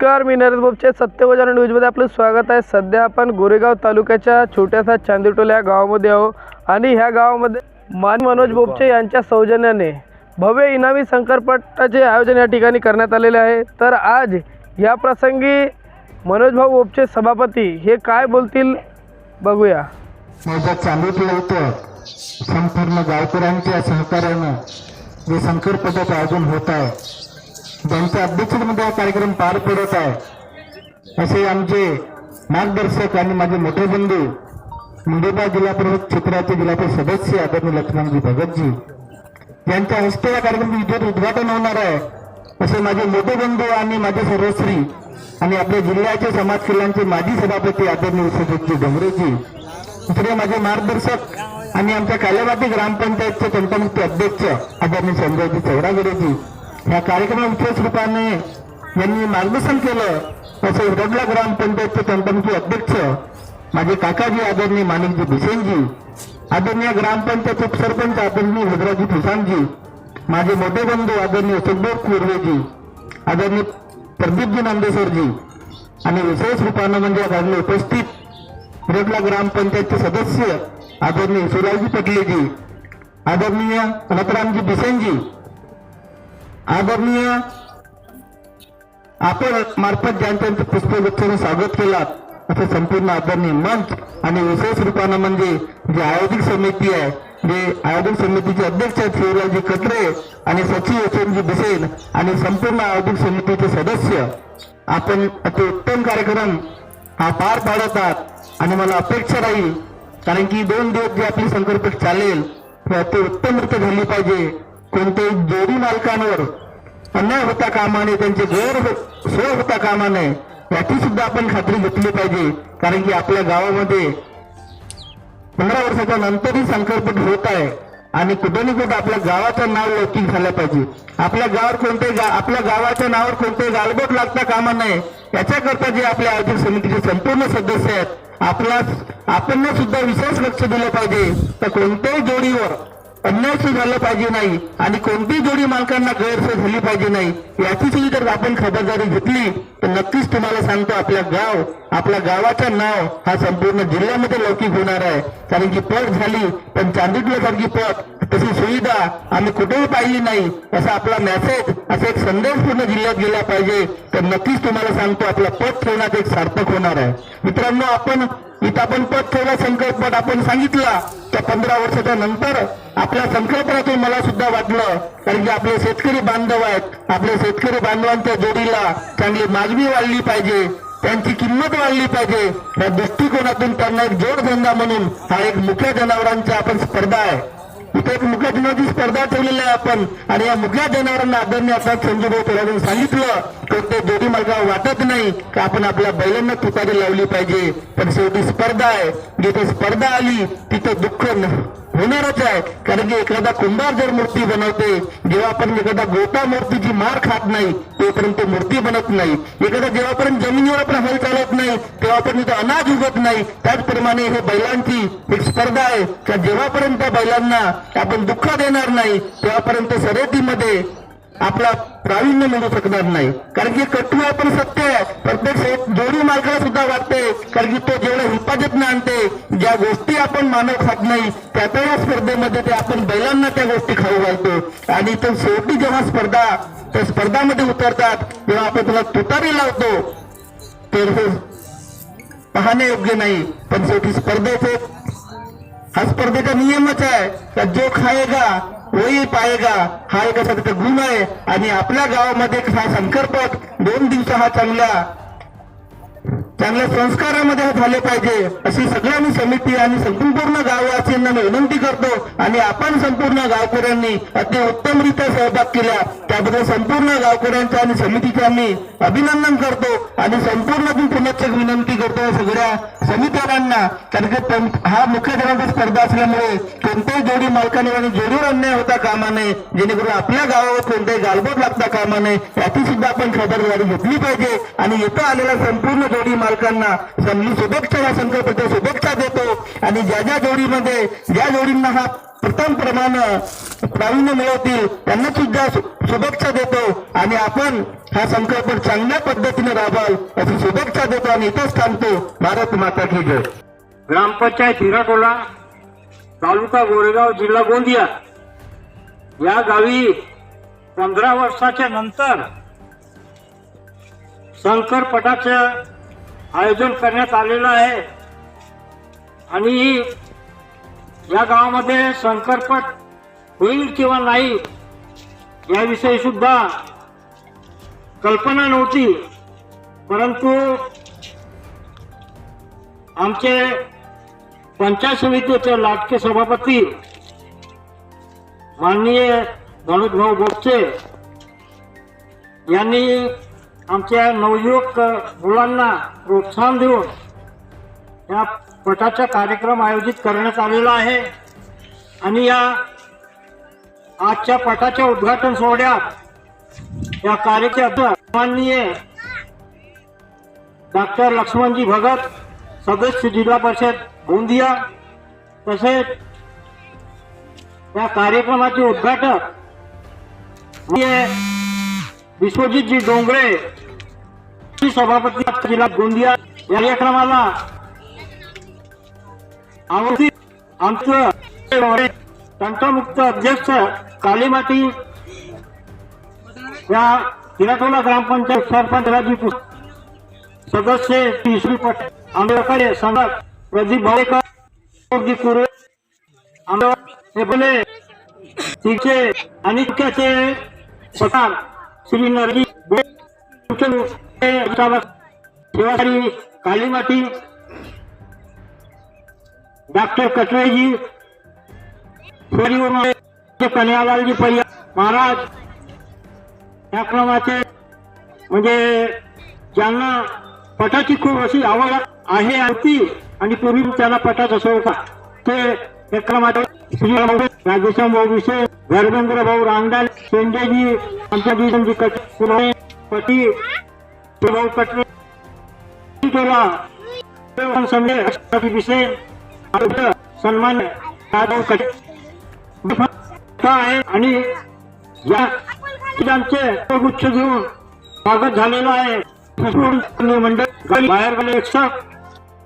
नमस्कार, मी नरेश बोपचे सत्यवचन न्यूजमध्ये आपलं स्वागत आहे। सध्या आपण गोरेगाव तालुक्याच्या छोट्याशा चांदीटोला या गावामध्ये आहो आणि ह्या गावामध्ये मनोज बोपचे यांच्या सौजन्याने भव्य इनामी शंकरपटाचे आयोजन या ठिकाणी करण्यात आलेले आहे। तर आज या प्रसंगी मनोज भाऊ बोपचे सभापती हे काय बोलतील बघूया। माझ्या चांदीटोला इथं संपूर्ण गावकऱ्यांच्या सहकार्याने जे शंकरपटाचे आयोजन होत आहे, ज्यांच्या अध्यक्षतेमध्ये हा कार्यक्रम पार पडत आहे, असे आमचे मार्गदर्शक आणि माझे मोठे बंधू मुंडेबा जिल्हा परिषद क्षेत्राचे जिल्हा परिषद सदस्य आदरणीय लक्ष्मणजी भगतजी यांच्या हस्ते या कार्यक्रमाचे उद्घाटन होणार आहे। असे माझे मोठे बंधू आणि माझे सर्वश्री आणि आपल्या जिल्ह्याचे समाज कल्याणचे माजी सभापती आदरणीय विश्वजितजी डोंगरेजी, दुसरे माझे मार्गदर्शक आणि आमच्या कालेवाडी ग्रामपंचायतचे तंटमुक्त अध्यक्ष आदरणीय संजयजी चौरागडेजी या कार्यक्रमात विशेष रूपाने यांनी मार्गदर्शन केलं। तसे रडला ग्रामपंचायतचे तंटमुक्त अध्यक्ष माझे काकाजी आदरणीय माणिकजी भिसेनजी, आदरणीय ग्रामपंचायत उपसरपंच आदरणीय भद्राजी फुसानजी, माझे मोठे बंधू आदरणीय सुखदेव कुर्वेजी, आदरणीय प्रदीपजी नांदेसरजी आणि विशेष रूपाने म्हणजे आदरणीय उपस्थित रडला ग्रामपंचायतचे सदस्य आदरणीय शिवराजी पटलेजी, आदरणीय रतरामजी भिसेनजी, आदरणीय आपण मार्फत ज्यांचं पुष्पगुच्छाने स्वागत केलं असं संपूर्ण आदरणीय मंच आणि विशेष रूपाने म्हणजे जे आयोजक समिती आहे, जे आयोजक समितीचे अध्यक्ष आहेत शिवराजी कटरे आणि सचिव यशवंतजी बिसेन आणि संपूर्ण आयोजक समितीचे सदस्य, आपण अति उत्तम कार्यक्रम हा पार पाडत आहात आणि मला अपेक्षा राहील, कारण की 2 दिवस जे आपली शंकरपट चालेल ते अति उत्तमरित्या झाली पाहिजे। कोणत्याही जोडी मालकांवर अन्याय होता कामा नये, त्यांचे गैरसोय होता कामा नये याची सुद्धा आपण खात्री घेतली पाहिजे। कारण की आपल्या गावामध्ये 15 वर्षाच्या नंतरही शंकरपट होत आहे आणि कुठे ना कुठे आपल्या गावाचं नाव लौकिक झालं पाहिजे। आपल्या गावावर आपल्या गावाच्या नावावर कोणते गालबोट लागता कामा नये याच्याकरता जे आपल्या आयोजक समितीचे संपूर्ण सदस्य आहेत, आपण सुद्धा विशेष लक्ष दिलं पाहिजे। तर कोणत्याही जोडीवर अन्याय झाला पाहिजे नाही आणि कोणतीही जोडी मालकांना गैरसोय झाली पाहिजे नाही याची सुद्धा जर आपण खबरदारी घेतली तर नक्कीच तुम्हाला सांगतो आपल्या गावाचं नाव हा संपूर्ण जिल्ह्यामध्ये लौकिक होणार आहे। कारण की पट झाली पण चांदीटोला सारखी पट तशी सुविधा आम्ही कुठेही पाहिली नाही असा आपला मेसेज, असा एक संदेश पूर्ण जिल्ह्यात गेला पाहिजे। तर नक्कीच तुम्हाला सांगतो आपला पट ठेवण्यात एक सार्थक होणार आहे। मित्रांनो, आपण पट ठेवला शंकरपट आपण सांगितला त्या 15 वर्षाच्या नंतर आपल्या शंकरपटातून मला सुद्धा वाटलं, कारण की आपले शेतकरी बांधव आहेत, आपल्या शेतकरी बांधवांच्या जोडीला चांगली मागणी वाढली पाहिजे, त्यांची किंमत वाढली पाहिजे। या दृष्टिकोनातून त्यांना एक जोडधंदा म्हणून हा एक मुख्या जनावरांचा आपण स्पर्धा आहे, इथे एक मुख्या जनावरांची स्पर्धा ठेवलेली आहे आपण आणि या मुख्या जनावरांना आदरणीय आता संजूभाऊ तोराडून सांगितलं कोणते जोडी मालकाला वाटत नाही की आपण आपल्या बैलांना तुतारी लावली पाहिजे, पण शेवटी स्पर्धा आहे, जिथे स्पर्धा आली तिथे दुःख होणारच आहे। कारण की एखादा कुंभार जर मूर्ती बनवते, जेव्हा आपण एखादा गोटा मूर्तीची मार खात नाही तोपर्यंत मूर्ती बनत नाही, जेव्हापर्यंत जमिनीवर आपण हल चालत नाही तेव्हापर्यंत अनाज उगत नाही। त्याचप्रमाणे हे बैलांची एक स्पर्धा आहे की जेव्हापर्यंत त्या बैलांना आपण दुःख देणार नाही तेव्हापर्यंत शर्यतीमध्ये आपला प्रावीण्य मिळू शकणार नाही। कारण की कटू आपण सत्य आहे, प्रत्येक जोडी मालकाला सुद्धा वाटते, कारण की तो जेवढं हिफाजतनं आणते, ज्या गोष्टी आपण मानव खात नाही त्या या स्पर्धेमध्ये ते आपण बैलांना त्या गोष्टी खाऊ घालतो आणि तो शेवटी जेव्हा त्या स्पर्धामध्ये उतरतात तेव्हा आपण त्याला तुतारी लावतो ते पाहणे योग्य नाही। पण शेवटी स्पर्धेचा नियमच आहे का जो खाएगा वही पाएगा, हा एक असा त्याचा गुण आहे। आणि आपल्या गावामध्ये हा शंकरपट 2 दिवस हा चांगल्या संस्कारामध्ये झाले पाहिजे अशी सगळ्यांनी समिती आणि संपूर्ण गाववासियांना मी विनंती करतो आणि आपण संपूर्ण गावकऱ्यांनी अति उत्तमरित्या सहभाग केला त्याबद्दल संपूर्ण गावकऱ्यांच्या आणि समितीचे आम्ही अभिनंदन करतो आणि संपूर्ण पुनश्च विनंती करतो सगळ्या समित्यांना, कारण हा मुख्य जनावरांची स्पर्धा असल्यामुळे कोणत्याही जोडी मालकाने आणि जोडीवर अन्याय होता कामा नये, जेणेकरून आपल्या गावावर कोणतेही गालबोट लागता कामा नये याची सुद्धा आपण खबरदारी घेतली पाहिजे। आणि इथं आलेला संपूर्ण जोडी मालकांना मी शुभेच्छा या संकल्पाच्या शुभेच्छा देतो आणि ज्या जोडीमध्ये ज्या जोडींना हा प्रथम प्रावीण्य मिळवतील त्यांना सुद्धा शुभेच्छा देतो आणि आपण हा संकल्प चांगल्या पद्धतीने राबवाल अशी शुभेच्छा देतो आणि इथेच थांबतो. भारत माता की जय. ग्रामपंचायत हिराटोला, तालुका गोरेगाव, जिल्हा गोंदिया या गावी 15 वर्षाच्या नंतर शंकरपटाचं आयोजन करण्यात आलेलं आहे आणि या गावामध्ये शंकरपट होईल किंवा नाही याविषयी सुद्धा कल्पना नव्हती, परंतु आमचे पंचायत समितीचे लाडके सभापती माननीय मनोजभाऊ बोपचे यांनी आमच्या नवयुवक मुलांना प्रोत्साहन देऊन या पटाचा कार्यक्रम आयोजित करण्यात आलेला आहे आणि या आजच्या पटाच्या उद्घाटन सोहळ्यात या कार्यक्रमात माननीय डॉक्टर लक्ष्मणजी भगत, सदस्य जिल्हा परिषद गोंदिया, तसेच या कार्यक्रमाचे उद्घाटक विश्वजितजी डोंगरे, सभापती जिल्हा गोंदिया, या कार्यक्रमाला आमचं तंटमुक्त अध्यक्ष कालीमाटी या हिराटोला ग्रामपंचायत सरपंच राजी सदस्य ईश्वरी पटेल, आंबेडकर सम्राट प्रदीप भावेकर कुरे, हे बोले तिचे आणि त्याचे सतार श्री नरजी सेवारी कालीमाटी, डॉक्टर कटरेजी, कन्हैयालालजी परिया महाराज या क्रमाचे म्हणजे ज्यांना पटाची खूप अशी आवड आहे आणि पूर्वी त्यांना पटाचा शौक होता ते क्रमाचे श्री राजेश्वर भाऊ विषय, धर्मेंद्र भाऊ रांगडाल, शेंडेजी, आमच्या दिवसांची पटी भाऊ कटरे विषय सन्मान आहे आणि या आमचे गुच्छ घेऊन स्वागत झालेलं आहे. मंडळ बाहेर गेले 100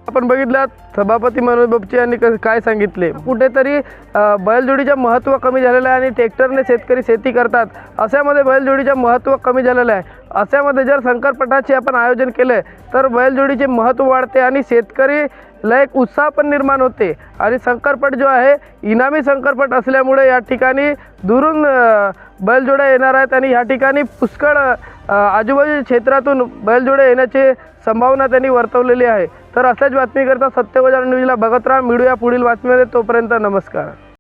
आपण बघितलं सभापती मनोज बोपचे यांनी काय सांगितले. कुठेतरी बैलजोडीचं महत्त्व कमी झालेलं आहे आणि ट्रॅक्टरने शेतकरी शेती करतात, अशामध्ये बैलजोडीचं महत्त्व कमी झालेलं आहे. अशामध्ये जर शंकरपटाचे आपण आयोजन केले तर बैलजोडीचे महत्त्व वाढते आणि शेतकरीला एक उत्साह पण निर्माण होते आणि शंकरपट जो आहे इनामी शंकरपट असल्यामुळे या ठिकाणी दुरून बैलजोड्या येणार आहेत आणि या ठिकाणी पुष्कळ आजूबाजूच्या क्षेत्रातून बैलजोड्या येण्याची संभावना त्यांनी वर्तवलेली आहे. तर अशाच बातमीकरता सत्यवजान न्यूजला बघत राहा. मिळूया पुढील बातमीमध्ये. तोपर्यंत नमस्कार.